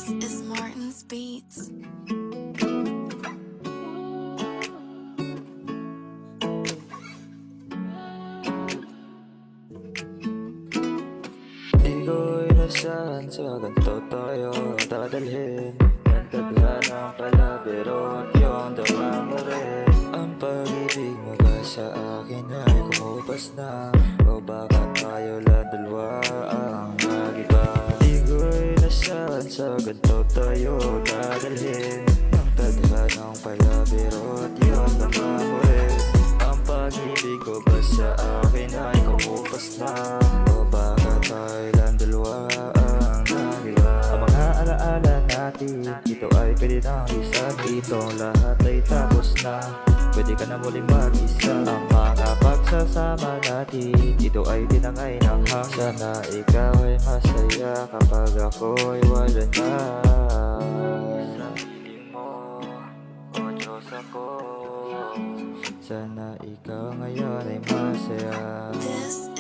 This is Martin's Beats. Di ko inasahan sa ganito tayo dadalhin Ang tadhanang palabiro at iyong dama mo rin Ang pag-ibig mo ba sa akin ay kumupas na O baka tayo lang dalawa ang nag-iba Di ko inasahan sa ganito tayo dadalhin Ang tadhanang palabiro at iyong dama mo rin Ang pag-ibig ko ba sa akin ay kumupas na O baka tayo lang dalawa ang nag-iba Ang mga alaala natin dito ay pwede nang isa Dito lahat ay tapos na Pwede ka na muling mag-isa Ang mga pagsasama natin dito ay tinangay ng hang Sana ikaw ay masaya kapag ako'y wala na Sa piling mo, o Diyos ako Sana ikaw ngayon ay masaya This